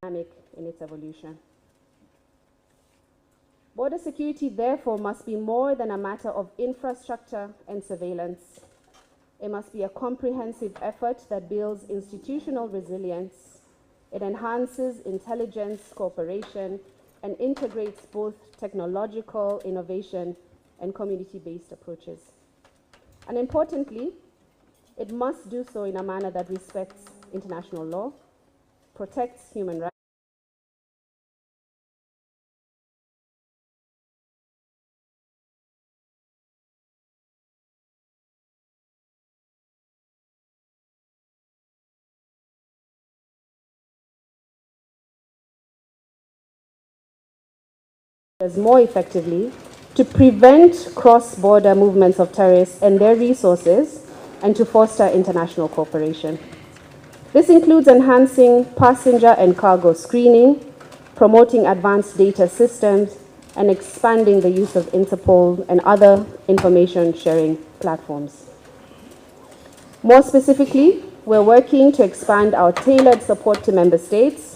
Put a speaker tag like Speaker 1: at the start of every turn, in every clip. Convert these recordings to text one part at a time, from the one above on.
Speaker 1: dynamic in its evolution. Border security, therefore, must be more than a matter of infrastructure and surveillance. It must be a comprehensive effort that builds institutional resilience. It enhances intelligence cooperation and integrates both technological innovation and community-based approaches. And importantly, it must do so in a manner that respects international law, protects human rights, more effectively to prevent cross-border movements of terrorists and their resources and to foster international cooperation. This includes enhancing passenger and cargo screening, promoting advanced data systems, and expanding the use of Interpol and other information sharing platforms. More specifically, we're working to expand our tailored support to member states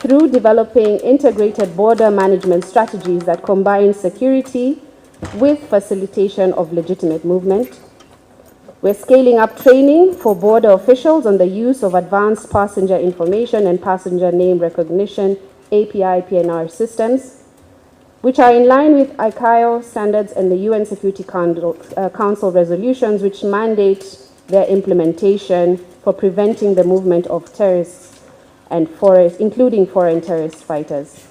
Speaker 1: through developing integrated border management strategies that combine security with facilitation of legitimate movement. We're scaling up training for border officials on the use of advanced passenger information and passenger name recognition API PNR systems, which are in line with ICAO standards and the UN Security Council resolutions, which mandate their implementation for preventing the movement of terrorists and including foreign terrorist fighters.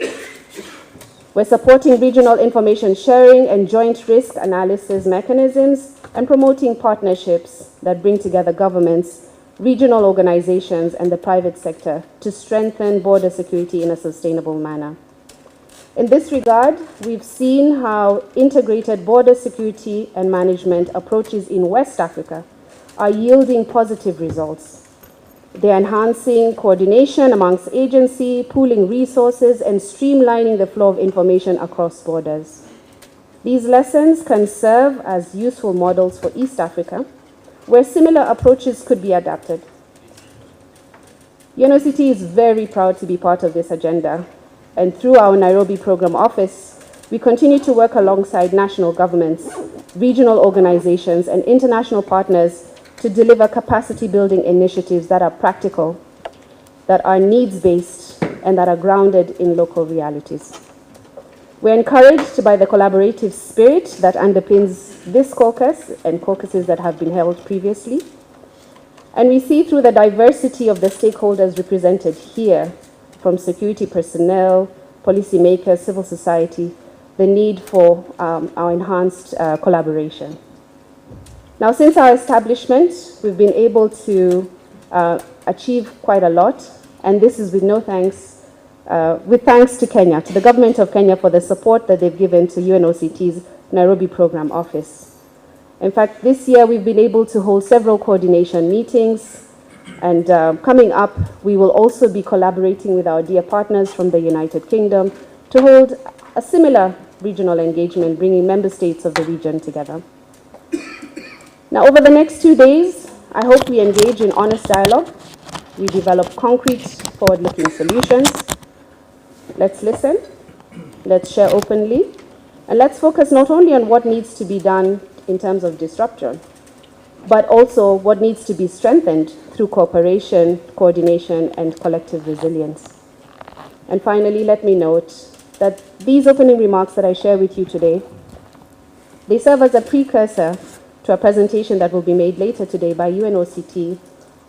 Speaker 1: We're supporting regional information sharing and joint risk analysis mechanisms and promoting partnerships that bring together governments, regional organizations, and the private sector to strengthen border security in a sustainable manner. In this regard, we've seen how integrated border security and management approaches in West Africa are yielding positive results. They're enhancing coordination amongst agencies, pooling resources, and streamlining the flow of information across borders. These lessons can serve as useful models for East Africa, where similar approaches could be adapted. UNOCT is very proud to be part of this agenda, and through our Nairobi Program Office, we continue to work alongside national governments, regional organizations, and international partners to deliver capacity-building initiatives that are practical, that are needs-based, and that are grounded in local realities. We're encouraged by the collaborative spirit that underpins this caucus and caucuses that have been held previously. And we see through the diversity of the stakeholders represented here, from security personnel, policymakers, civil society, the need for our enhanced collaboration. Now, since our establishment, we've been able to achieve quite a lot, and this is with thanks to Kenya, to the government of Kenya for the support that they've given to UNOCT's Nairobi Program Office. In fact, this year we've been able to hold several coordination meetings, and coming up, we will also be collaborating with our dear partners from the United Kingdom to hold a similar regional engagement, bringing member states of the region together. Now, over the next 2 days, I hope we engage in honest dialogue. We develop concrete, forward-looking solutions. Let's listen, let's share openly, and let's focus not only on what needs to be done in terms of disruption, but also what needs to be strengthened through cooperation, coordination, and collective resilience. And finally, let me note that these opening remarks that I share with you today, they serve as a precursor to a presentation that will be made later today by UNOCT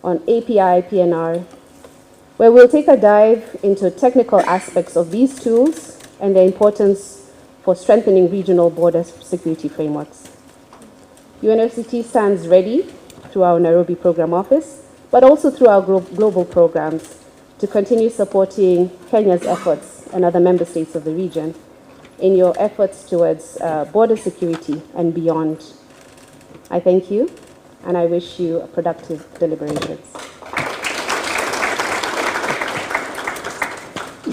Speaker 1: on API PNR, where we'll take a dive into technical aspects of these tools and their importance for strengthening regional border security frameworks. UNOCT stands ready through our Nairobi Program Office, but also through our global programs to continue supporting Kenya's efforts and other member states of the region in your efforts towards border security and beyond. I thank you, and I wish you productive deliberations.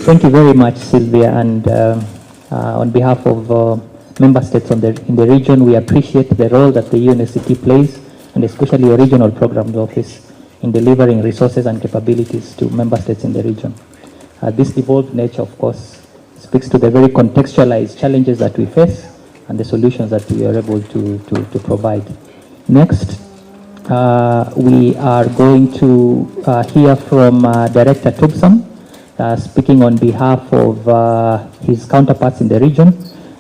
Speaker 2: Thank you very much, Sylvia, and on behalf of member states in the region, we appreciate the role that the UNOCT plays, and especially your regional programs office, in delivering resources and capabilities to member states in the region. This devolved nature, of course, speaks to the very contextualized challenges that we face and the solutions that we are able to provide. Next, we are going to hear from Director Tubsam, speaking on behalf of his counterparts in the region.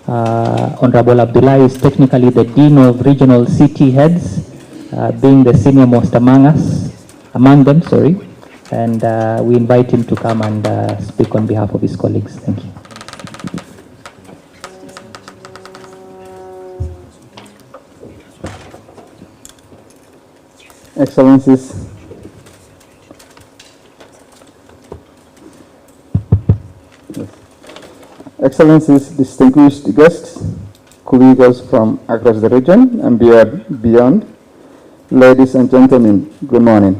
Speaker 2: Honorable Abdullah is technically the Dean of Regional CT Heads, being the senior most among them, and we invite him to come and speak on behalf of his colleagues. Thank you.
Speaker 3: Excellencies, distinguished guests, colleagues from across the region and beyond, ladies and gentlemen, good morning.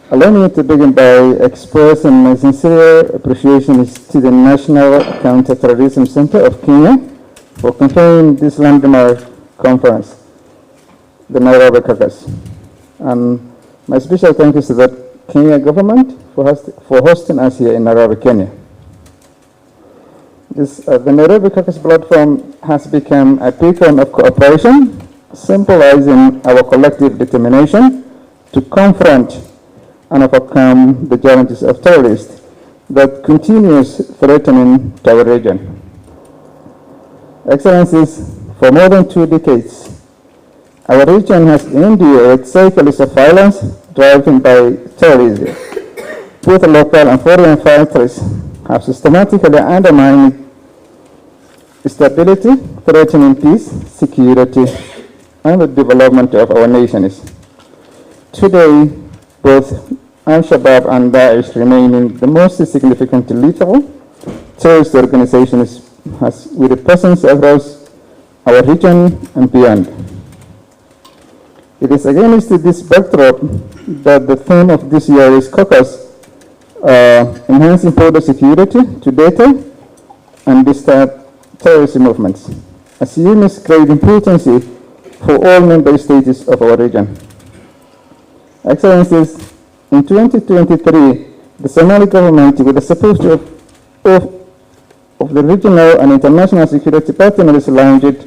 Speaker 3: Allow me to begin by expressing my sincere appreciation to the National Counter-Terrorism Center of Kenya for convening this landmark conference, the Nairobi Caucus. And my special thank you to the Kenya government for hosting us here in Nairobi, Kenya. The Nairobi Caucus platform has become a beacon of cooperation, symbolizing our collective determination to confront and overcome the challenges of terrorists that continues threatening to our region. Excellencies, for more than 2 decades, our region has endured cycles of violence driven by terrorism. Both local and foreign fighters have systematically undermined stability, threatening peace, security, and the development of our nations. Today, both Al-Shabaab and Daesh remaining the most significant lethal terrorist organizations with a presence across our region and beyond. It is against this backdrop that the theme of this year's caucus, enhancing border security to data and disturb terrorism movements, assumes great importance for all member states of our region. Excellencies, in 2023, the Somali government, with the support of the regional and international security partners, launched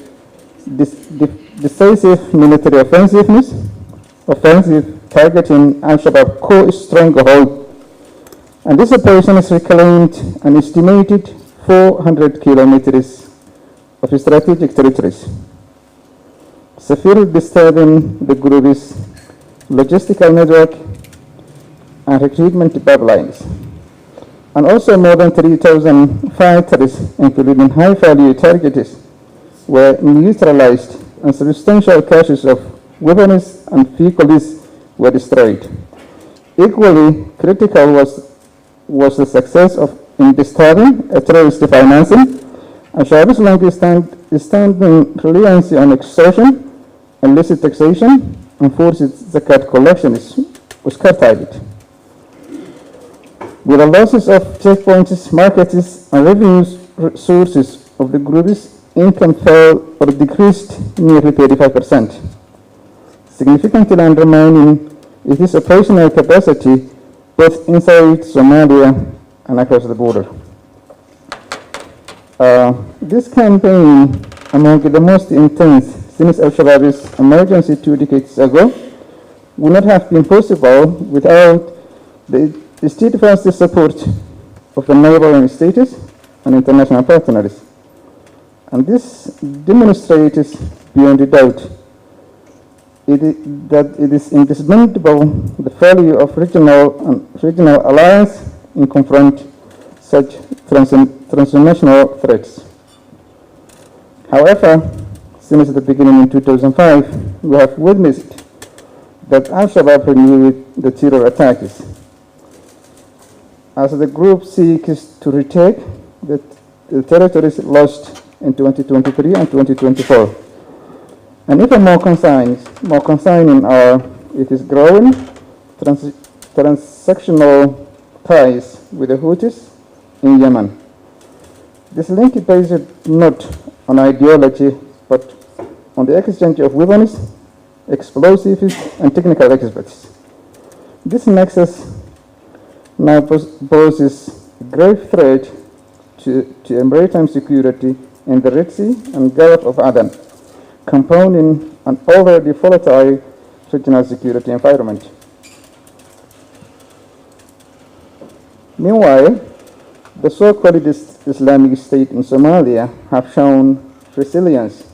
Speaker 3: decisive military offensive targeting Al-Shabaab core stronghold, and this operation has reclaimed an estimated 400 kilometers of strategic territories, severely disturbing the group's logistical network and recruitment pipelines, and also more than 3,000 fighters, including high-value targets, were neutralized and substantial caches of weapons and vehicles were destroyed. Equally critical was the success in disturbing terrorist financing, and Shabaab's long-standing reliance on extortion, illicit taxation, and forced zakat collection was curtailed. With the losses of checkpoints, markets, and revenue sources of the group's income fell or decreased nearly 35%, significantly undermining its operational capacity both inside Somalia and across the border. This campaign, among the most intense since Al-Shabaab's emergency 2 decades ago, would not have been possible without the steadfast support of the neighboring states and international partners. And this demonstrates beyond a doubt that it is indispensable the value of regional alliance in confront such transnational threats. However, since the beginning in 2005, we have witnessed that Al-Shabaab renewed the terror attacks as the group seeks to retake the territories lost in 2023 and 2024. And even more concerning are its growing transactional ties with the Houthis in Yemen. This link is based not on ideology, but on the exchange of weapons, explosives, and technical experts. This nexus now poses a grave threat to maritime security in the Red Sea and Gulf of Aden, compounding an already volatile regional security environment. Meanwhile, the so-called Islamic State in Somalia have shown resilience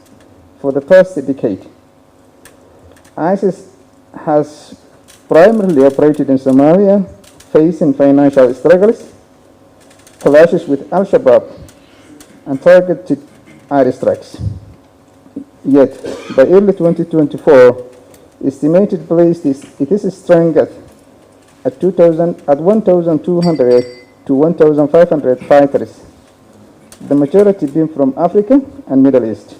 Speaker 3: for the past decade. ISIS has primarily operated in Somalia, facing financial struggles, clashes with Al-Shabaab, and targeted airstrikes. Yet, by early 2024, estimated placed its strength at 1,200 to 1,500 fighters, the majority being from Africa and Middle East.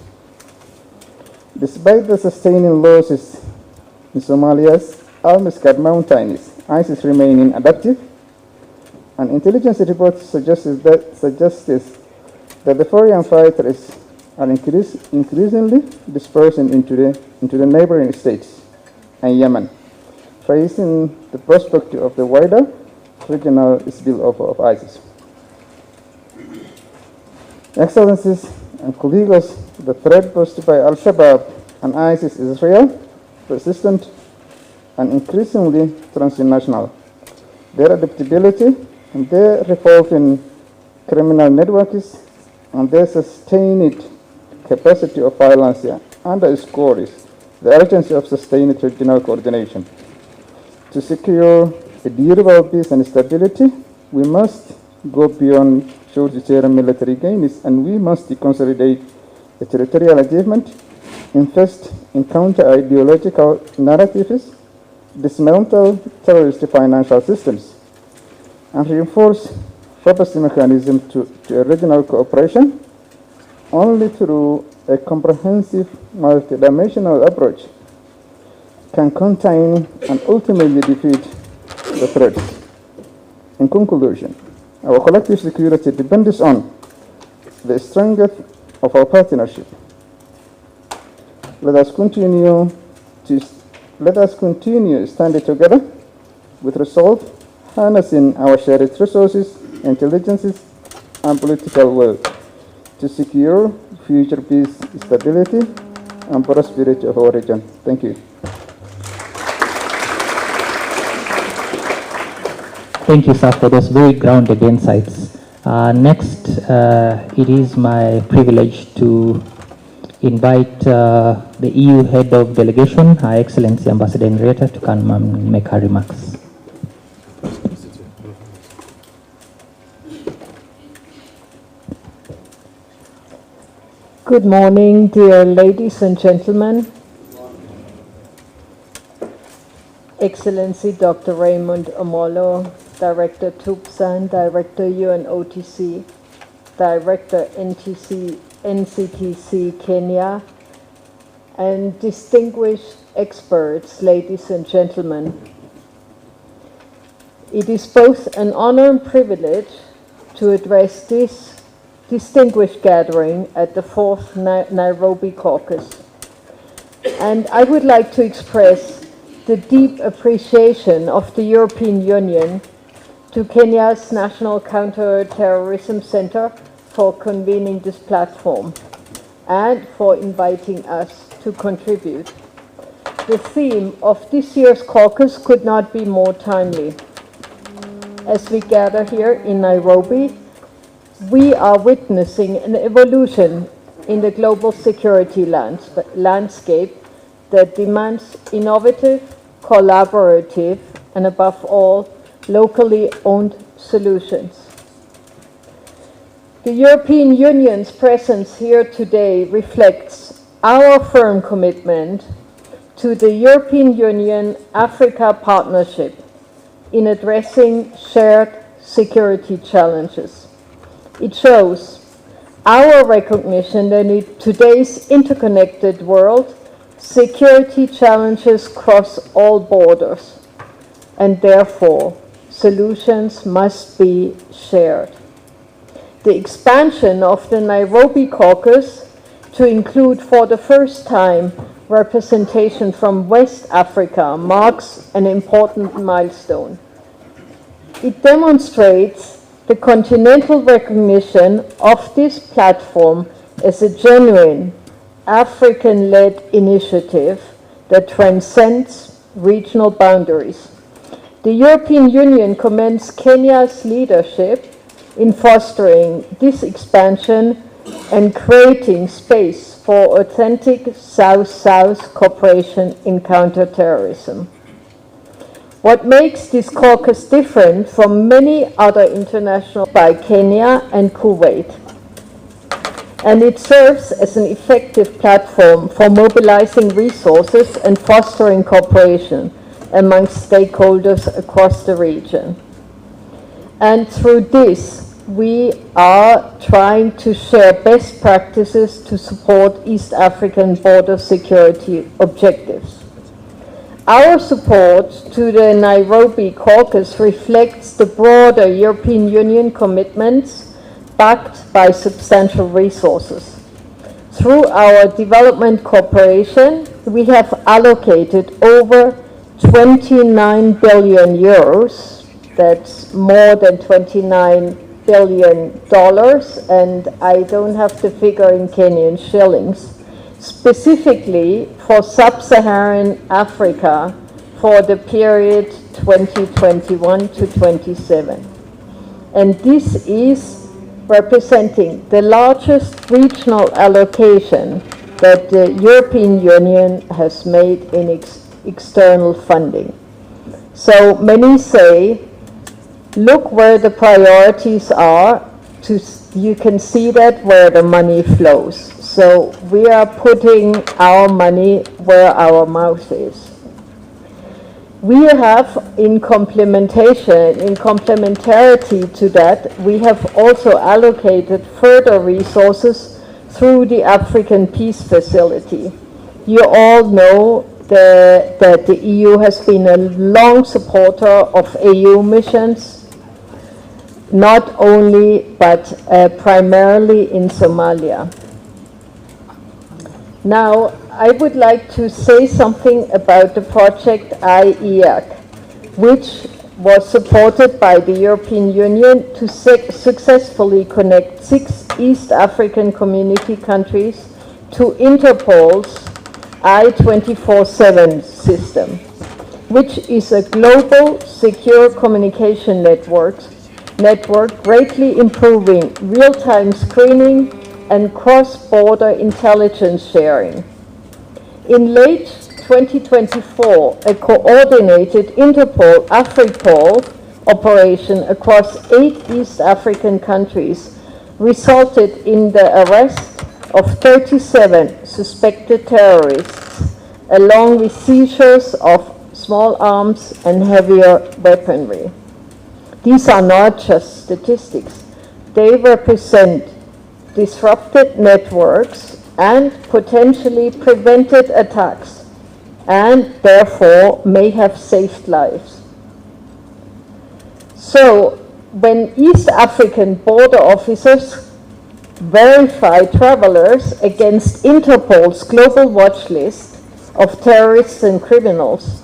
Speaker 3: Despite the sustaining losses in Somalia's Al-Muscat Mountains, ISIS remaining adaptive, and intelligence reports suggest that the foreign fighters are increasingly dispersing into the neighboring states and Yemen, facing the prospect of the wider regional spillover of ISIS. Excellencies and colleagues, the threat posed by Al-Shabaab and ISIS is real, persistent, and increasingly transnational. Their adaptability and their revolving criminal networks and their sustained capacity of violence underscores the urgency of sustained regional coordination. To secure a durable peace and stability, we must go beyond short-term military gains, and we must consolidate the territorial achievement, invest in counter-ideological narratives, dismantle terrorist financial systems, and reinforce robust mechanisms to regional cooperation. Only through a comprehensive multidimensional approach can contain and ultimately defeat the threats. In conclusion, our collective security depends on the strength of our partnership. Let us continue standing together with resolve, harnessing our shared resources, intelligences, and political will to secure future peace, stability, and prosperity of our region. Thank you.
Speaker 2: Thank you, sir, for those very grounded insights. Next, it is my privilege to invite the EU Head of Delegation, Her Excellency Ambassador Henrietta, to come and make her remarks.
Speaker 4: Good morning, dear ladies and gentlemen. Excellency Dr. Raymond Omollo, Director TUPSAN, Director UNOTC, Director NCTC Kenya, and distinguished experts, ladies and gentlemen. It is both an honor and privilege to address this distinguished gathering at the 4th Nairobi Caucus. And I would like to express the deep appreciation of the European Union to Kenya's National Counter-Terrorism Center for convening this platform and for inviting us to contribute. The theme of this year's caucus could not be more timely. As we gather here in Nairobi, we are witnessing an evolution in the global security landscape that demands innovative, collaborative, and above all, locally owned solutions. The European Union's presence here today reflects our firm commitment to the European Union-Africa partnership in addressing shared security challenges. It shows our recognition that in today's interconnected world, security challenges cross all borders, and therefore solutions must be shared. The expansion of the Nairobi Caucus to include for the first time representation from West Africa marks an important milestone. it demonstrates the continental recognition of this platform as a genuine African-led initiative that transcends regional boundaries. The European Union commends Kenya's leadership in fostering this expansion and creating space for authentic South-South cooperation in counterterrorism. What makes this caucus different from many other international by Kenya and Kuwait? And it serves as an effective platform for mobilizing resources and fostering cooperation amongst stakeholders across the region. And through this, we are trying to share best practices to support East African border security objectives. Our support to the Nairobi Caucus reflects the broader European Union commitments backed by substantial resources. Through our development cooperation, we have allocated over 29 billion euros, that's more than $29 billion, and I don't have the figure in Kenyan shillings, specifically for sub-Saharan Africa for the period 2021 to 27. And this is representing the largest regional allocation that the European Union has made in external funding. So many say, look where the priorities are, you can see that where the money flows. So we are putting our money where our mouth is. We have, in complementarity to that, we have also allocated further resources through the African Peace Facility. You all know that the EU has been a long supporter of AU missions, not only, but primarily in Somalia. Now, I would like to say something about the project IEAC, which was supported by the European Union to successfully connect 6 East African community countries to Interpol's I-24/7 system, which is a global secure communication network greatly improving real-time screening and cross-border intelligence sharing. In late 2024, a coordinated Interpol AFRIPOL operation across 8 East African countries resulted in the arrest of 37 suspected terrorists, along with seizures of small arms and heavier weaponry. These are not just statistics. They represent disrupted networks and potentially prevented attacks, and therefore may have saved lives. So, when East African border officers verify travelers against Interpol's global watch list of terrorists and criminals,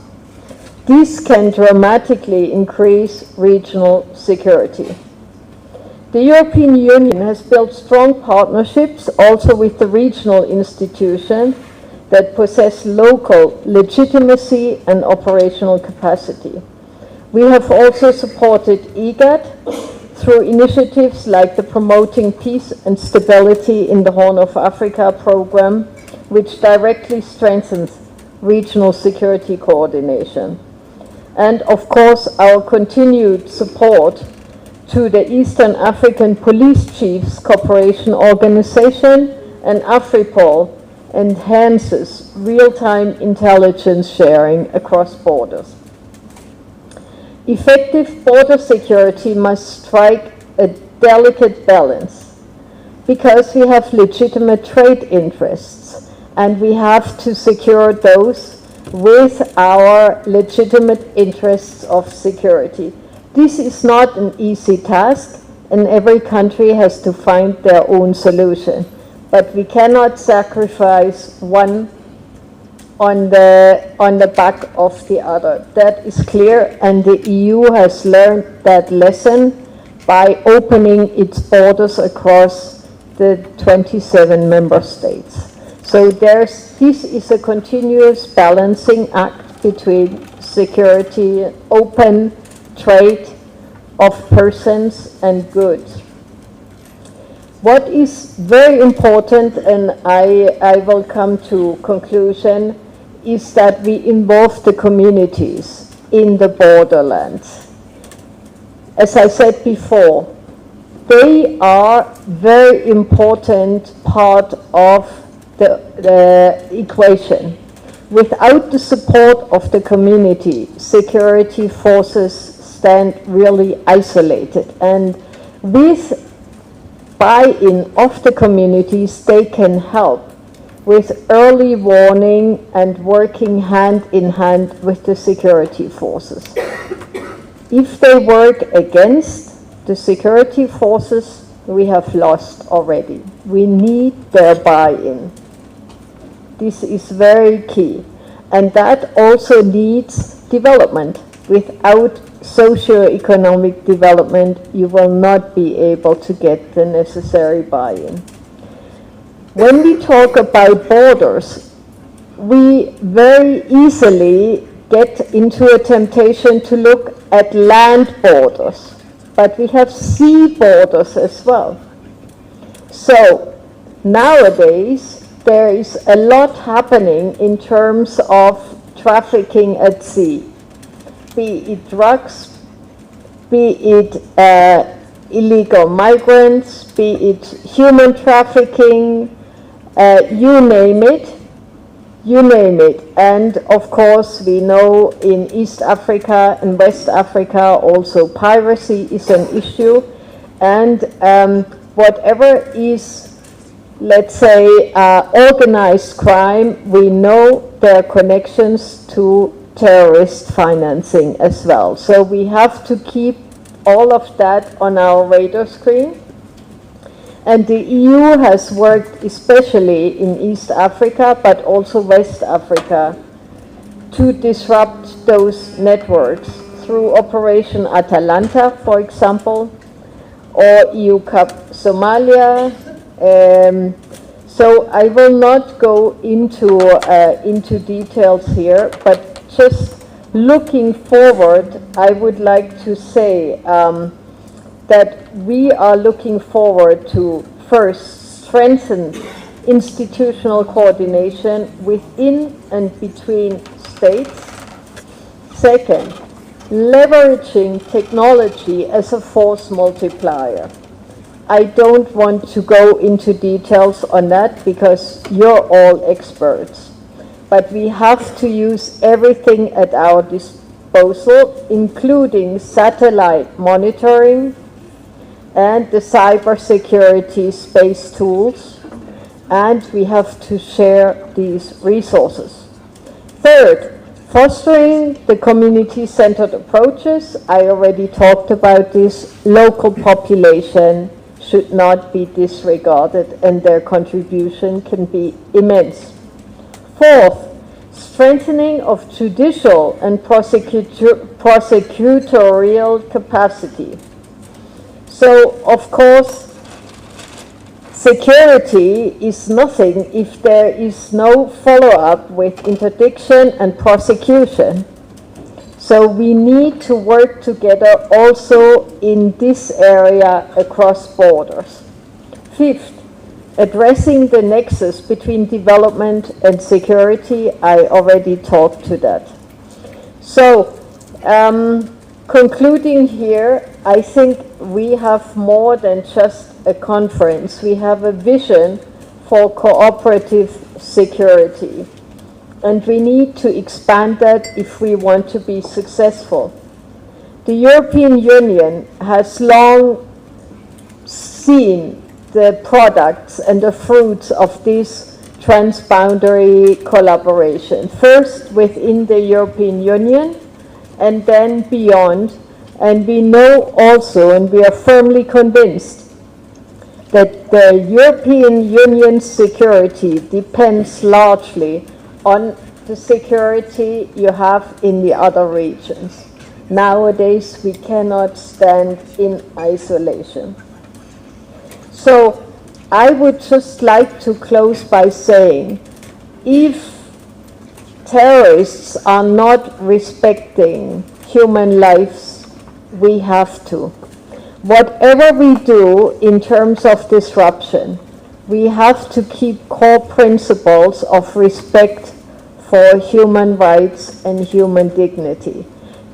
Speaker 4: this can dramatically increase regional security. The European Union has built strong partnerships also with the regional institutions that possess local legitimacy and operational capacity. We have also supported IGAD through initiatives like the Promoting Peace and Stability in the Horn of Africa program, which directly strengthens regional security coordination. And of course, our continued support to the Eastern African Police Chiefs Cooperation Organization and AFRIPOL enhances real-time intelligence sharing across borders. Effective border security must strike a delicate balance because we have legitimate trade interests and we have to secure those with our legitimate interests of security. This is not an easy task, and every country has to find their own solution. But we cannot sacrifice one on the back of the other. That is clear, and the EU has learned that lesson by opening its borders across the 27 member states. So this is a continuous balancing act between security, open trade of persons and goods. What is very important, and I will come to conclusion, is that we involve the communities in the borderlands. As I said before, they are very important part of the equation. Without the support of the community, security forces stand really isolated. And with buy-in of the communities, they can help with early warning and working hand in hand with the security forces. If they work against the security forces, we have lost already. We need their buy-in. This is very key. And that also needs development. Without socio-economic development, you will not be able to get the necessary buy-in. When we talk about borders, we very easily get into a temptation to look at land borders, but we have sea borders as well. So nowadays, there is a lot happening in terms of trafficking at sea, be it drugs, be it illegal migrants, be it human trafficking, you name it. And of course, we know in East Africa and West Africa also piracy is an issue. And whatever is, let's say, organized crime, we know there are connections to terrorist financing as well. So we have to keep all of that on our radar screen. And the EU has worked especially in East Africa, but also West Africa, to disrupt those networks through Operation Atalanta, for example, or EU Cup Somalia. So I will not go into details here, but just looking forward, I would like to say that we are looking forward to first strengthen institutional coordination within and between states. Second, leveraging technology as a force multiplier. I don't want to go into details on that because you're all experts. But we have to use everything at our disposal, including satellite monitoring and the cybersecurity space tools, and we have to share these resources. Third, fostering the community-centered approaches. I already talked about this. Local population should not be disregarded, and their contribution can be immense. Fourth, strengthening of judicial and prosecutorial capacity. So, of course, security is nothing if there is no follow-up with interdiction and prosecution. So we need to work together also in this area across borders. Fifth, addressing the nexus between development and security. I already talked to that. So, concluding here, I think we have more than just a conference. We have a vision for cooperative security. And we need to expand that if we want to be successful. The European Union has long seen the products and the fruits of this transboundary collaboration. First within the European Union, and then beyond. And we know also, and we are firmly convinced, that the European Union's security depends largely on the security you have in the other regions. Nowadays, we cannot stand in isolation. So I would just like to close by saying, if terrorists are not respecting human lives, we have to. Whatever we do in terms of disruption, we have to keep core principles of respect for human rights and human dignity.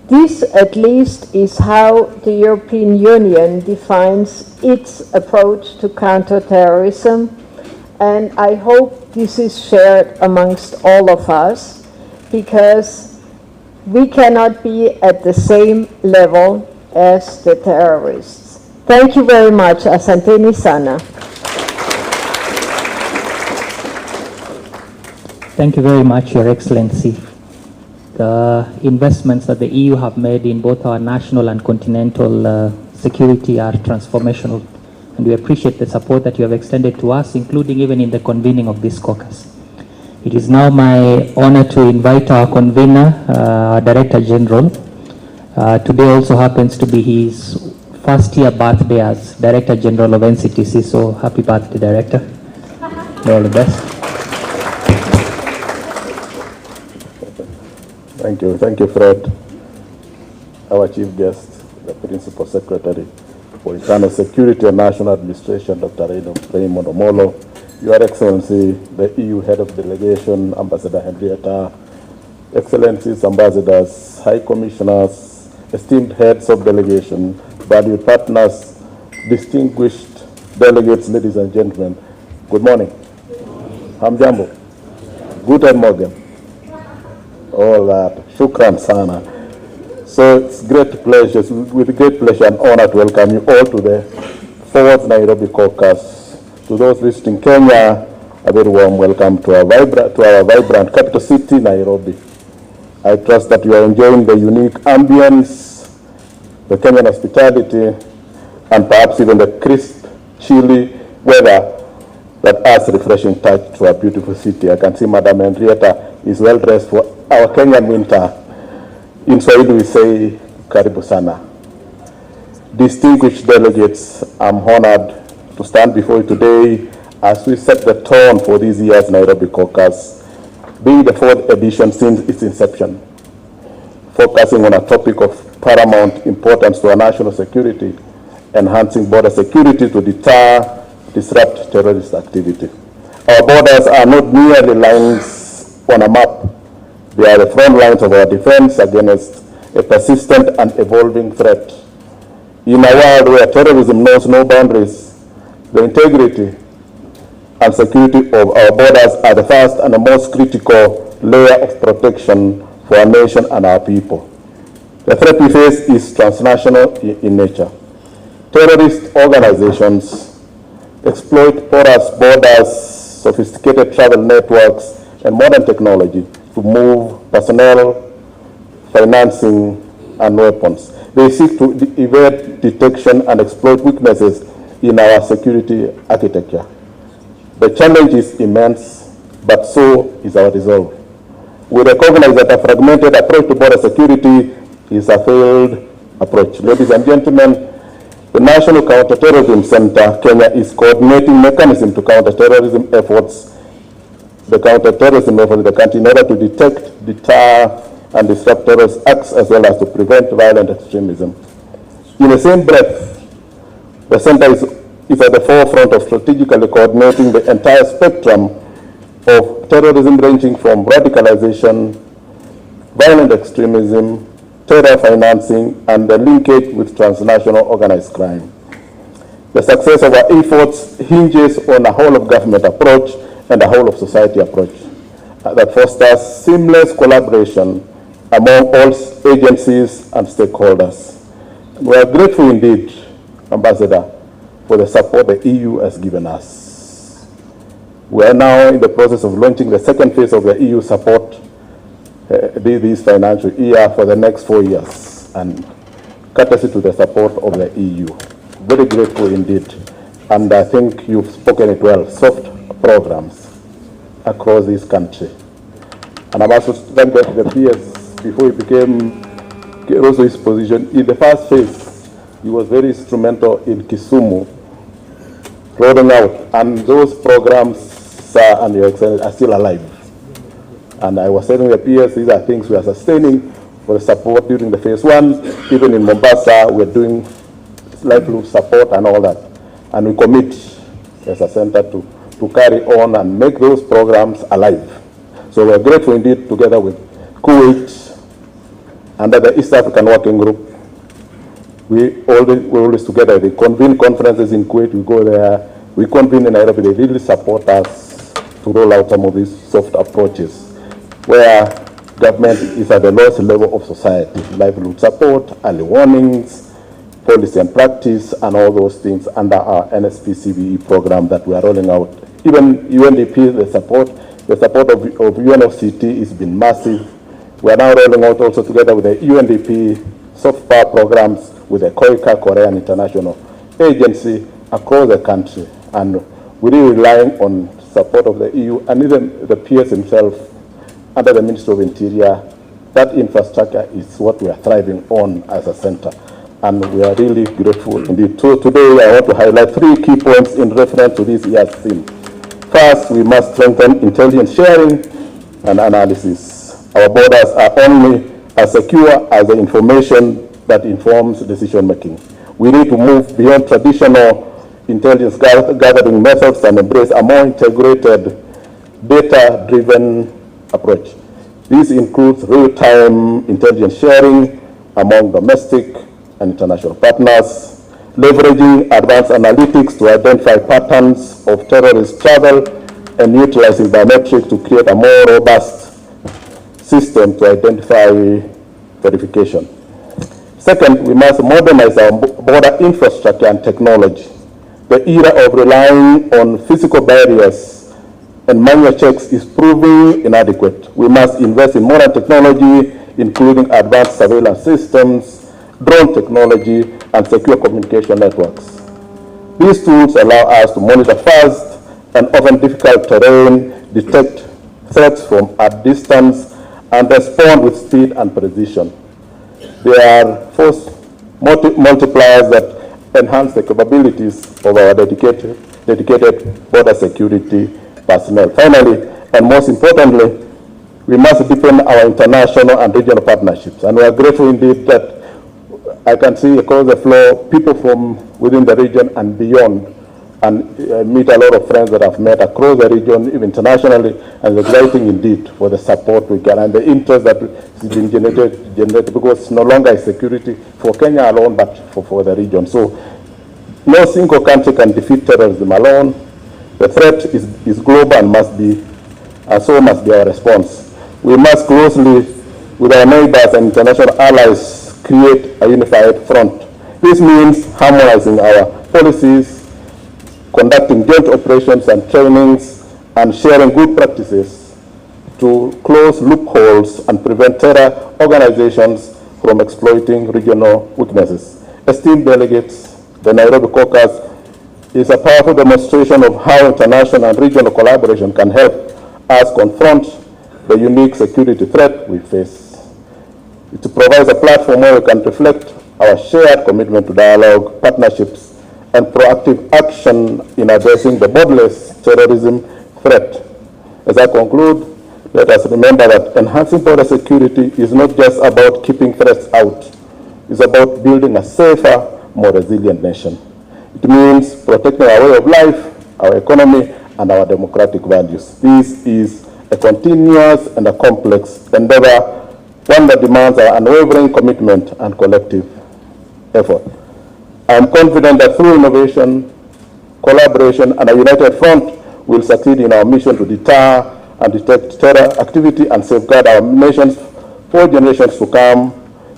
Speaker 4: This, at least, is how the European Union defines its approach to counterterrorism, and I hope this is shared amongst all of us, because we cannot be at the same level as the terrorists. Thank you very much. Asanteni sana.
Speaker 2: Thank you very much, Your Excellency. The investments that the EU have made in both our national and continental security are transformational, and we appreciate the support that you have extended to us, including even in the convening of this caucus. It is now my honor to invite our convener, our Director General. Today also happens to be his first year birthday as Director General of NCTC, so happy birthday, Director. All the best.
Speaker 5: Thank you, Fred. Our chief guest, the Principal Secretary for Internal Security and National Administration, Dr. Raymond Omollo, Your Excellency, the EU Head of Delegation, Ambassador Henrietta, Excellencies, Ambassadors, High Commissioners, esteemed heads of delegation, valued partners, distinguished delegates, ladies and gentlemen, good morning. Hamjambo. Guten Morgen. All that. Shukran sana. So it's with great pleasure and honor to welcome you all to the 4th Nairobi Caucus. To those visiting Kenya, a very warm welcome to our vibrant capital city, Nairobi. I trust that you are enjoying the unique ambience, the Kenyan hospitality, and perhaps even the crisp, chilly weather that adds refreshing touch to our beautiful city. I can see Madam Henrietta is well dressed for our Kenyan winter. In Swahili we say, karibu sana. Distinguished delegates, I'm honored to stand before you today as we set the tone for this year's Nairobi Caucus, being the 4th edition since its inception, focusing on a topic of paramount importance to our national security, enhancing border security to deter, disrupt terrorist activity. Our borders are not merely lines on a map. They are the front lines of our defense against a persistent and evolving threat. In a world where terrorism knows no boundaries, the integrity and security of our borders are the first and the most critical layer of protection for our nation and our people. The threat we face is transnational in nature. Terrorist organizations exploit porous borders, sophisticated travel networks, and modern technology to move personnel, financing, and weapons. They seek to evade detection and exploit weaknesses in our security architecture. The challenge is immense, but so is our resolve. We recognize that a fragmented approach to border security is a failed approach. Ladies and gentlemen, the National Counterterrorism Center, Kenya, is coordinating mechanism to counter-terrorism efforts, the counter-terrorism efforts in the country in order to detect, deter, and disrupt terrorist acts as well as to prevent violent extremism. In the same breath, the center is at the forefront of strategically coordinating the entire spectrum of terrorism, ranging from radicalization, violent extremism, terror financing, and the linkage with transnational organized crime. The success of our efforts hinges on a whole-of-government approach and a whole-of-society approach that fosters seamless collaboration among all agencies and stakeholders. We are grateful indeed, Ambassador, for the support the EU has given us. We are now in the process of launching the second phase of the EU support this financial year for the next 4 years, and courtesy to the support of the EU. Very grateful indeed, and I think you've spoken it well, soft programs across this country. And I must thank the PS before he became also his position. In the first phase, he was very instrumental in Kisumu, rolling out, and those programs, sir and your excellency, are still alive. And I was telling the PS, these are things we are sustaining for the support during the phase 1. Even in Mombasa, we're doing livelihood support and all that. And we commit as a center to carry on and make those programs alive. So we're grateful indeed, together with Kuwait, under the East African Working Group. We're always together. They convene conferences in Kuwait, we go there. We convene in Nairobi. They really support us to roll out some of these soft approaches, where government is at the lowest level of society. Livelihood support, early warnings, policy and practice, and all those things under our NSP-CBE program that we are rolling out. Even UNDP, the support of UNOCT has been massive. We are now rolling out also together with the UNDP soft power programs with the KOICA, Korean International Agency, across the country. And we're really relying on support of the EU and even the PS himself under the Ministry of Interior. That infrastructure is what we are thriving on as a center. And we are really grateful indeed. So today I want to highlight 3 key points in reference to this year's theme. First, we must strengthen intelligence sharing and analysis. Our borders are only as secure as the information that informs decision making. We need to move beyond traditional intelligence gathering methods and embrace a more integrated, data-driven approach. This includes real-time intelligence sharing among domestic and international partners, leveraging advanced analytics to identify patterns of terrorist travel, and utilizing biometrics to create a more robust system to identify verification. Second, we must modernize our border infrastructure and technology. The era of relying on physical barriers and manual checks is proving inadequate. We must invest in modern technology, including advanced surveillance systems, drone technology, and secure communication networks. These tools allow us to monitor fast and often difficult terrain, detect threats from a distance, and respond with speed and precision. They are force multipliers that enhance the capabilities of our dedicated border security personnel. Finally, and most importantly, we must deepen our international and regional partnerships. And we are grateful indeed that I can see across the floor people from within the region and beyond, and meet a lot of friends that I've met across the region, even internationally, and it's exciting indeed for the support we get and the interest that is being generated because it's no longer a security for Kenya alone, but for the region. So no single country can defeat terrorism alone. The threat is global and must be, and so must be our response. We must closely, with our neighbors and international allies, create a unified front. This means harmonizing our policies, conducting joint operations and trainings, and sharing good practices to close loopholes and prevent terror organizations from exploiting regional weaknesses. Esteemed delegates, the Nairobi Caucus is a powerful demonstration of how international and regional collaboration can help us confront the unique security threat we face. It provides a platform where we can reflect our shared commitment to dialogue, partnerships, and proactive action in addressing the borderless terrorism threat. As I conclude, let us remember that enhancing border security is not just about keeping threats out. It's about building a safer, more resilient nation. It means protecting our way of life, our economy, and our democratic values. This is a continuous and a complex endeavor, one that demands our unwavering commitment and collective effort. I am confident that through innovation, collaboration, and a united front, we'll succeed in our mission to deter and detect terror activity and safeguard our nations for generations to come,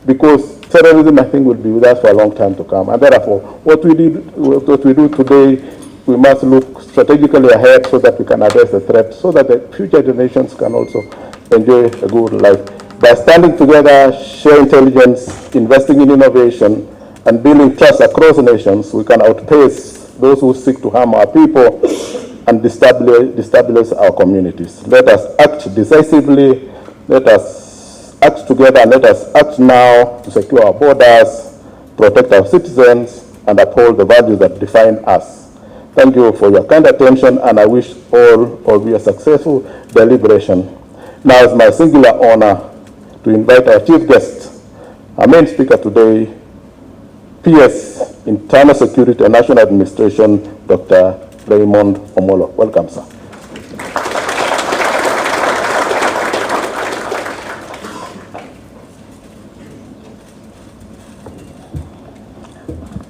Speaker 5: because terrorism, I think, will be with us for a long time to come. And therefore, what we do today, we must look strategically ahead so that we can address the threat, so that the future generations can also enjoy a good life. By standing together, share intelligence, investing in innovation, and building trust across nations, we can outpace those who seek to harm our people and destabilize our communities. Let us act decisively Let us act together and let us act now to secure our borders, protect our citizens, and uphold the values that define us. Thank you for your kind attention, and I wish all of you a successful deliberation. Now it's my singular honor to invite our chief guest, our main speaker today, PS, Internal Security and National Administration, Dr. Raymond Omollo. Welcome, sir.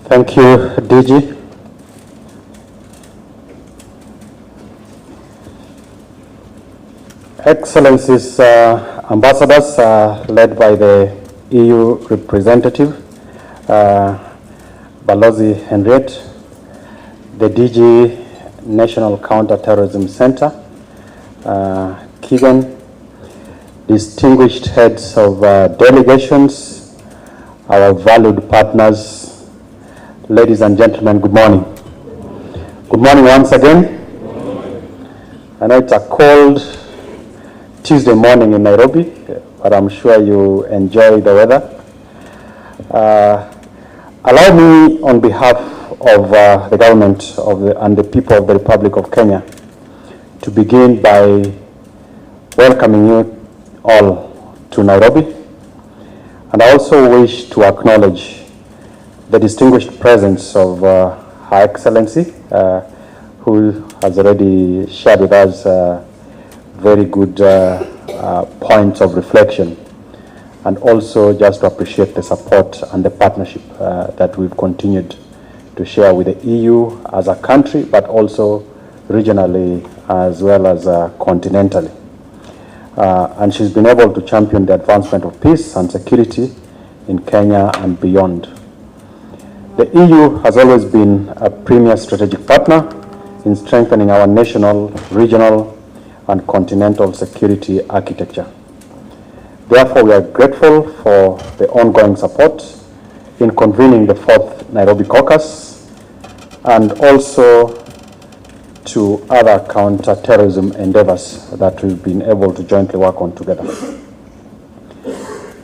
Speaker 6: Thank you, DG. Excellencies, ambassadors, led by the EU representative, Balozi Henriette, the DG National Counter-Terrorism Center, Keegan, distinguished heads of delegations, our valued partners, ladies and gentlemen, good morning. Good morning once again. I know it's a cold Tuesday morning in Nairobi, but I'm sure you enjoy the weather. Allow me, on behalf of the government and the people of the Republic of Kenya, to begin by welcoming you all to Nairobi. And I also wish to acknowledge the distinguished presence of Her Excellency, who has already shared with us very good points of reflection, and also just to appreciate the support and the partnership that we've continued to share with the EU as a country, but also regionally as well as continentally. And she's been able to champion the advancement of peace and security in Kenya and beyond. The EU has always been a premier strategic partner in strengthening our national, regional, and continental security architecture. Therefore, we are grateful for the ongoing support in convening the 4th Nairobi Caucus, and also to other counter-terrorism endeavors that we've been able to jointly work on together.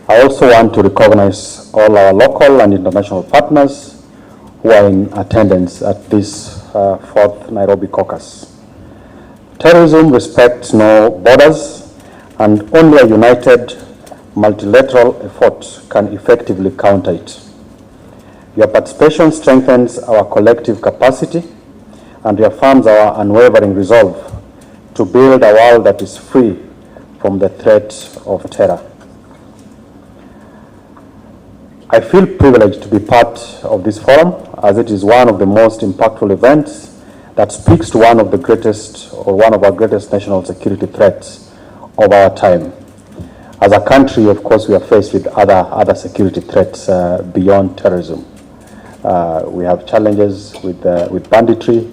Speaker 6: I also want to recognize all our local and international partners who are in attendance at this 4th Nairobi Caucus. Terrorism respects no borders, and only a united multilateral effort can effectively counter it. Your participation strengthens our collective capacity and reaffirms our unwavering resolve to build a world that is free from the threat of terror. I feel privileged to be part of this forum, as it is one of the most impactful events that speaks to one of the greatest, or one of our greatest national security threats of our time. As a country, of course, we are faced with other security threats beyond terrorism. We have challenges with banditry.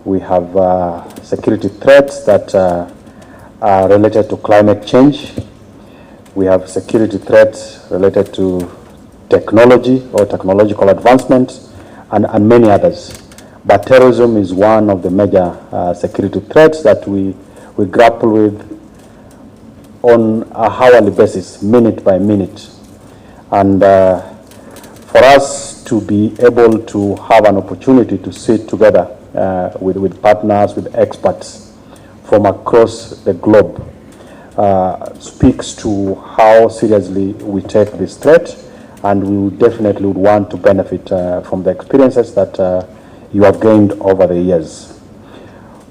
Speaker 6: We have security threats that are related to climate change. We have security threats related to technology or technological advancements, and many others. But terrorism is one of the major security threats that we grapple with on a hourly basis, minute by minute. And for us to be able to have an opportunity to sit together with partners, with experts from across the globe, speaks to how seriously we take this threat, and we definitely would want to benefit from the experiences that you have gained over the years.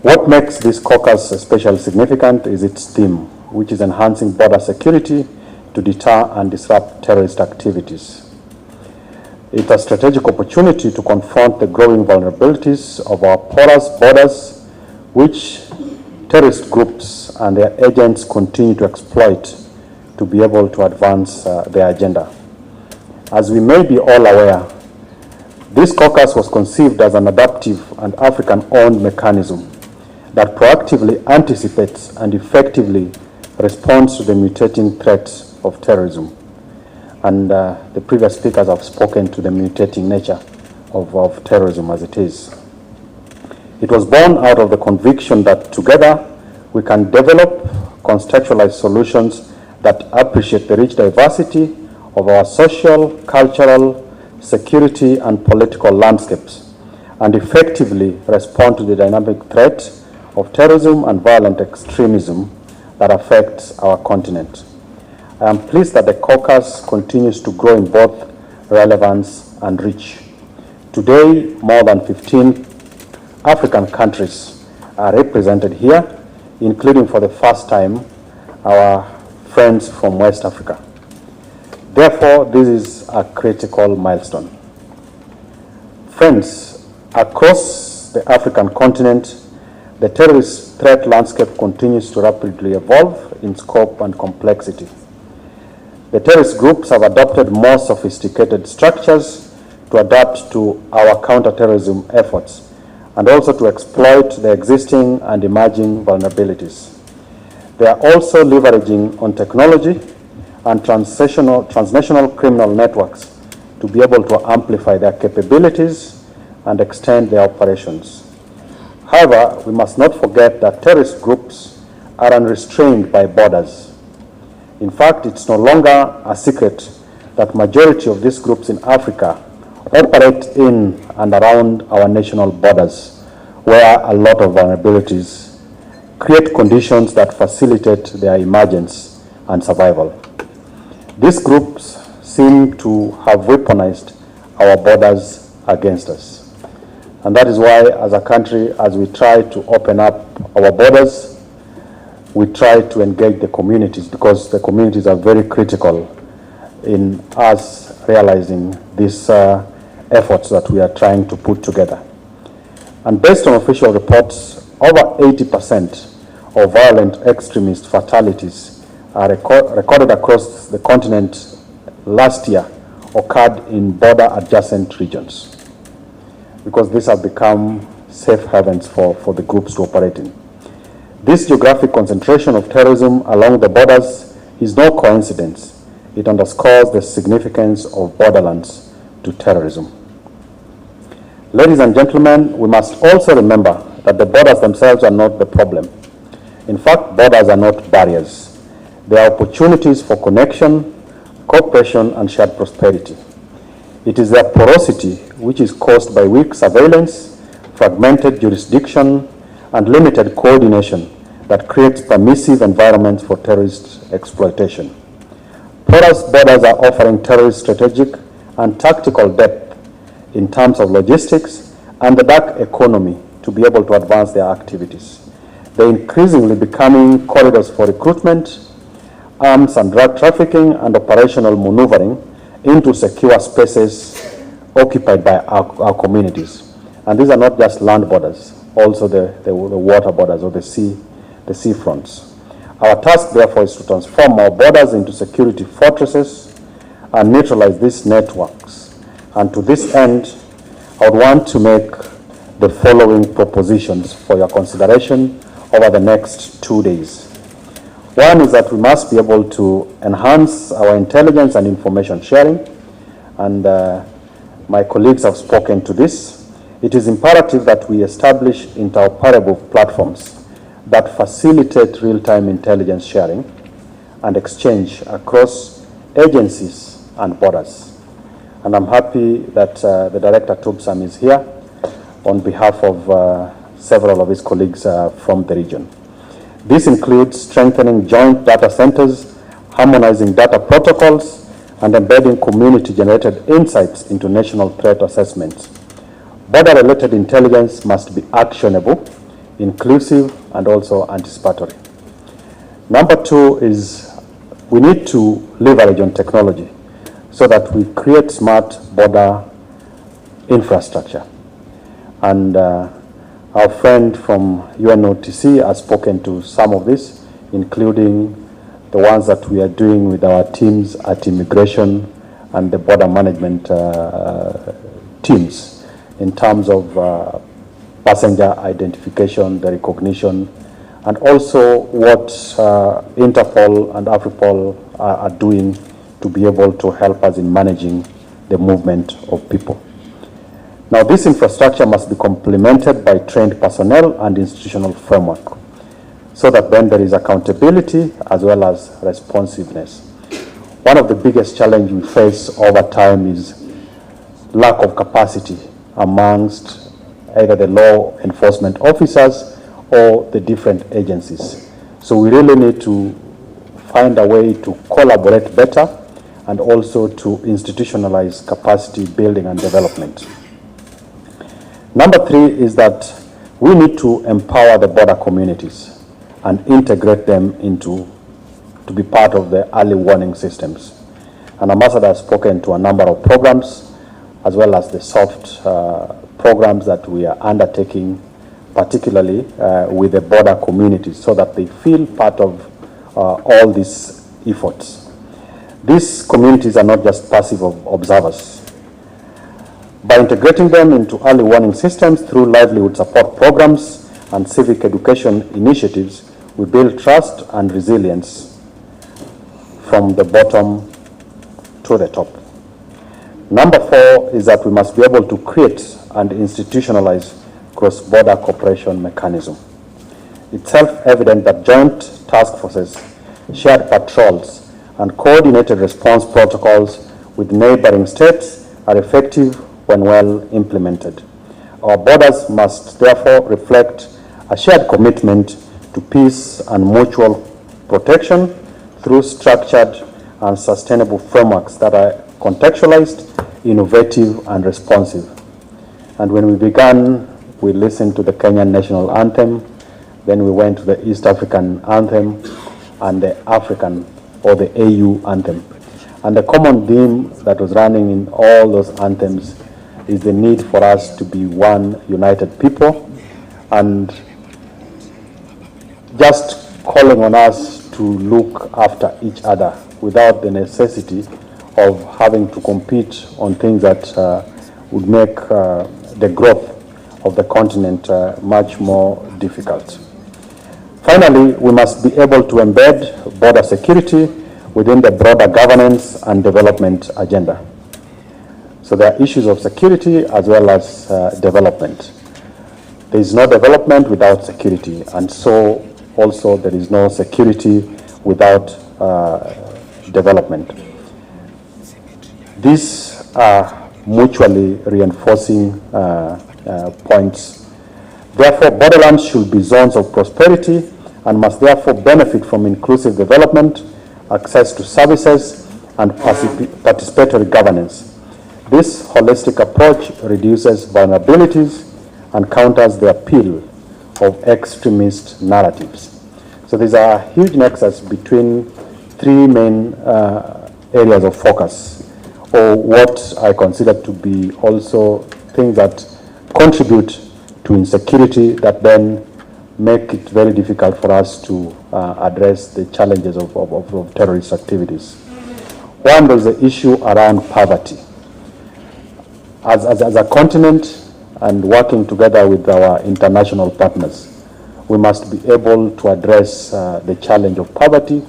Speaker 6: What makes this caucus especially significant is its theme, which is enhancing border security to deter and disrupt terrorist activities. It's a strategic opportunity to confront the growing vulnerabilities of our porous borders, which terrorist groups and their agents continue to exploit to be able to advance their agenda. As we may be all aware, this caucus was conceived as an adaptive and African-owned mechanism that proactively anticipates and effectively responds to the mutating threats of terrorism. And the previous speakers have spoken to the mutating nature of terrorism as it is. It was born out of the conviction that together we can develop, contextualize solutions, that appreciate the rich diversity of our social, cultural, security, and political landscapes, and effectively respond to the dynamic threat of terrorism and violent extremism that affects our continent. I am pleased that the caucus continues to grow in both relevance and reach. Today, more than 15 African countries are represented here, including for the first time our friends from West Africa. Therefore, this is a critical milestone. Friends, across the African continent, the terrorist threat landscape continues to rapidly evolve in scope and complexity. The terrorist groups have adopted more sophisticated structures to adapt to our counterterrorism efforts and also to exploit the existing and emerging vulnerabilities. They are also leveraging on technology and transnational criminal networks to be able to amplify their capabilities and extend their operations. However, we must not forget that terrorist groups are unrestrained by borders. In fact, it's no longer a secret that majority of these groups in Africa operate in and around our national borders, where a lot of vulnerabilities create conditions that facilitate their emergence and survival. These groups seem to have weaponized our borders against us. And that is why, as a country, as we try to open up our borders, we try to engage the communities, because the communities are very critical in us realizing these efforts that we are trying to put together. And based on official reports, over 80% of violent extremist fatalities are recorded across the continent last year occurred in border-adjacent regions, because these have become safe havens for the groups to operate in. This geographic concentration of terrorism along the borders is no coincidence. It underscores the significance of borderlands to terrorism. Ladies and gentlemen, we must also remember that the borders themselves are not the problem. In fact, borders are not barriers. They are opportunities for connection, cooperation, and shared prosperity. It is their porosity, which is caused by weak surveillance, fragmented jurisdiction, and limited coordination, that creates permissive environments for terrorist exploitation. Porous borders are offering terrorist strategic and tactical depth in terms of logistics and the dark economy to be able to advance their activities. They're increasingly becoming corridors for recruitment, arms and drug trafficking, and operational maneuvering into secure spaces occupied by our communities. And these are not just land borders, also the water borders or the sea fronts. Our task, therefore, is to transform our borders into security fortresses and neutralize these networks. And to this end, I would want to make the following propositions for your consideration over the next 2 days. One is that we must be able to enhance our intelligence and information sharing, and my colleagues have spoken to this. It is imperative that we establish interoperable platforms that facilitate real-time intelligence sharing and exchange across agencies and borders. And I'm happy that the Director Tubsam is here on behalf of several of his colleagues from the region. This includes strengthening joint data centers, harmonizing data protocols, and embedding community-generated insights into national threat assessments. Border-related intelligence must be actionable, inclusive, and also anticipatory. Number two is we need to leverage on technology so that we create smart border infrastructure. And our friend from UNOTC has spoken to some of this, including the ones that we are doing with our teams at immigration and the border management teams in terms of passenger identification, the recognition, and also what Interpol and Afripol are doing to be able to help us in managing the movement of people. Now, this infrastructure must be complemented by trained personnel and institutional framework. so that then there is accountability as well as responsiveness. One of the biggest challenges we face over time is lack of capacity amongst either the law enforcement officers or the different agencies. So we really need to find a way to collaborate better and also to institutionalize capacity building and development. Number 3 is that we need to empower the border communities and integrate them to be part of the early warning systems. An ambassador has spoken to a number of programs as well as the soft programs that we are undertaking, particularly with the border communities, so that they feel part of all these efforts. These communities are not just passive observers. By integrating them into early warning systems through livelihood support programs and civic education initiatives, we build trust and resilience from the bottom to the top. Number 4 is that we must be able to create and institutionalize cross-border cooperation mechanism. It's self-evident that joint task forces, shared patrols, and coordinated response protocols with neighboring states are effective when well implemented. Our borders must therefore reflect a shared commitment to peace and mutual protection through structured and sustainable frameworks that are contextualized, innovative, and responsive. And when we began, we listened to the Kenyan national anthem, then we went to the East African anthem and the African or the AU anthem. And the common theme that was running in all those anthems is the need for us to be one united people, and just calling on us to look after each other without the necessity of having to compete on things that would make the growth of the continent much more difficult. Finally, we must be able to embed border security within the broader governance and development agenda. So there are issues of security as well as development. There is no development without security, and so also there is no security without development. These are mutually reinforcing points. Therefore, borderlands should be zones of prosperity and must therefore benefit from inclusive development, access to services, and participatory governance. This holistic approach reduces vulnerabilities and counters the appeal of extremist narratives. So there's a huge nexus between 3 main areas of focus, or what I consider to be also things that contribute to insecurity that then make it very difficult for us to address the challenges of terrorist activities. One, there's the issue around poverty. As a continent and working together with our international partners, we must be able to address the challenge of poverty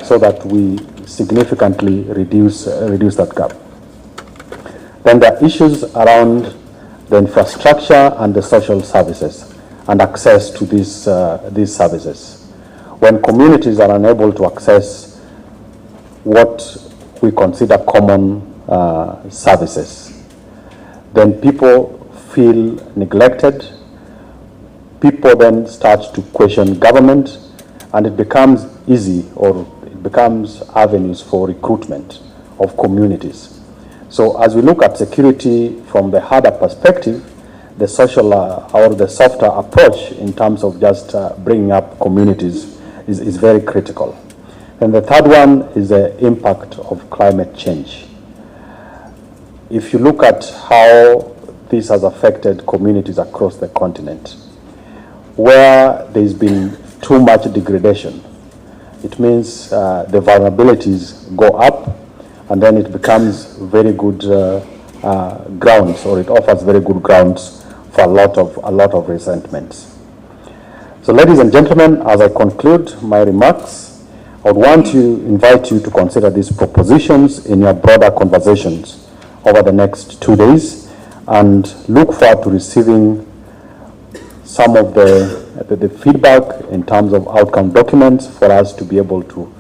Speaker 6: so that we significantly reduce that gap. Then there are issues around the infrastructure and the social services and access to these services. When communities are unable to access what we consider common services, then people feel neglected. People then start to question government, and it becomes easy, or it becomes avenues for recruitment of communities. So as we look at security from the harder perspective, the social or the softer approach in terms of just bringing up communities is very critical. And the third one is the impact of climate change. If you look at how this has affected communities across the continent, where there's been too much degradation, it means the vulnerabilities go up, and then it becomes very good grounds, or it offers very good grounds for a lot of resentments. So, ladies and gentlemen, as I conclude my remarks, I would want to invite you to consider these propositions in your broader conversations over the next 2 days, and look forward to receiving some of the
Speaker 5: the feedback in terms of outcome documents for us to be able to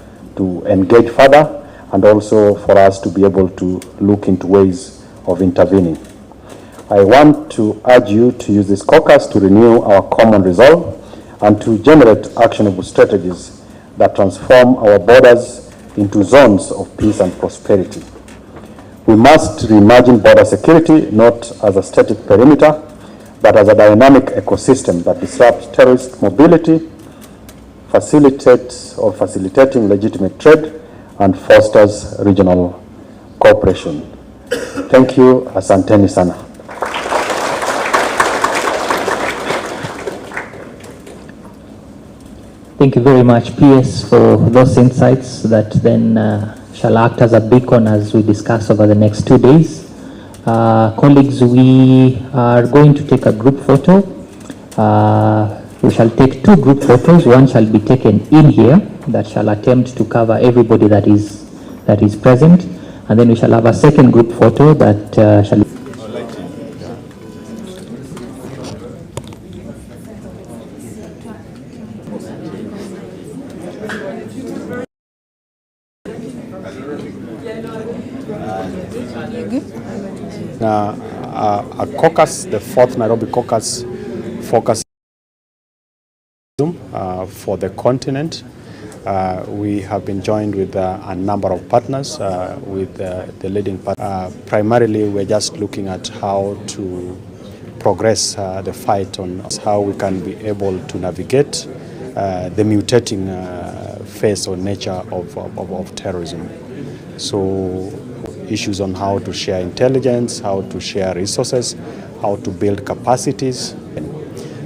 Speaker 5: engage further, and also for us to be able to look into ways of intervening. I want to urge you to use this caucus to renew our common resolve and to generate actionable strategies that transform our borders into zones of peace and prosperity. We must reimagine border security not as a static perimeter, but as a dynamic ecosystem that disrupts terrorist mobility, facilitating legitimate trade, and fosters regional cooperation. Thank you. Asanteni sana.
Speaker 2: Thank you very much, PS, for those insights that then shall act as a beacon as we discuss over the next 2 days. Colleagues, we are going to take a group photo. We shall take 2 group photos. One shall be taken in here that shall attempt to cover everybody that is present, and then we shall have a second group photo that shall.
Speaker 6: A caucus, the 4th Nairobi Caucus, focus for the continent. We have been joined with a number of partners, with the leading partners. Primarily, we're just looking at how to progress the fight on how we can be able to navigate the mutating face or nature of terrorism. So issues on how to share intelligence, how to share resources, how to build capacities, and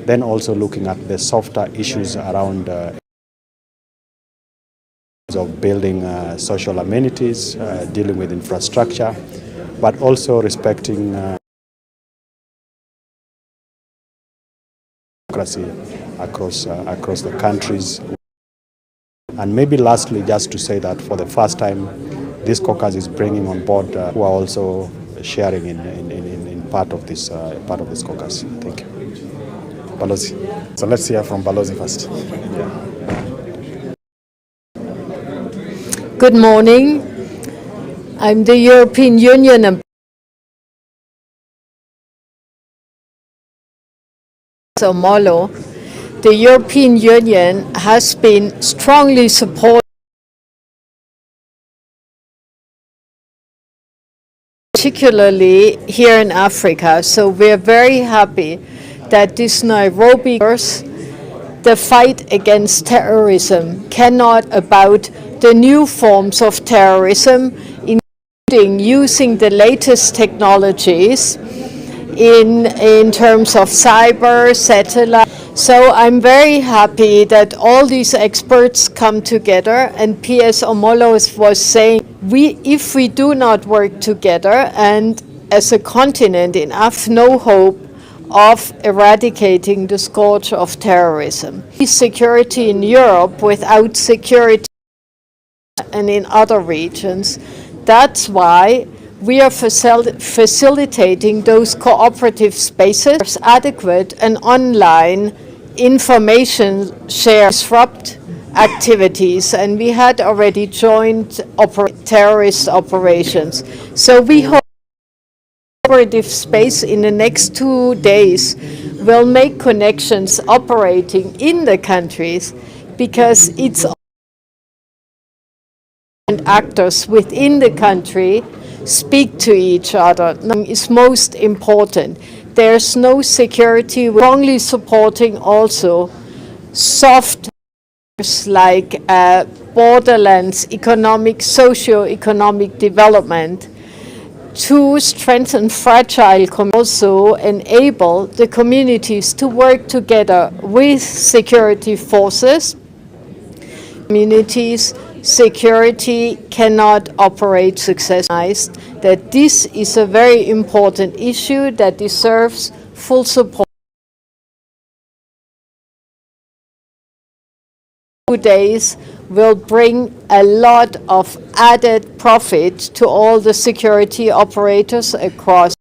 Speaker 6: then also looking at the softer issues around of building social amenities, dealing with infrastructure, but also respecting democracy across the countries. And maybe lastly, just to say that for the first time, this caucus is bringing on board who are also sharing in part of this caucus. Thank you. Balozi. So let's hear from Balozi first.
Speaker 4: Good morning. I'm the European Union Ambassador Omollo. The European Union has been strongly supporting, particularly here in Africa. So we're very happy that this Nairobi Caucus, the fight against terrorism, cannot about the new forms of terrorism, including using the latest technologies in terms of cyber, satellite. So I'm very happy that all these experts come together, and PS Omollo was saying, if we do not work together and as a continent in Africa, no hope of eradicating the scourge of terrorism. Security in Europe without security and in other regions. That's why we are facilitating those cooperative spaces, adequate and online information share, disrupt activities, and we had already joined terrorist operations. So we hope cooperative space in the next 2 days will make connections operating in the countries, because it's and actors within the country speak to each other is most important. There's no security. We're strongly supporting also soft like borderlands economic, socio-economic development to strengthen fragile communities, also enable the communities to work together with security forces. Communities security cannot operate successfully. That this is a very important issue that deserves full support. 2 days will bring a lot of added profit to all the security operators across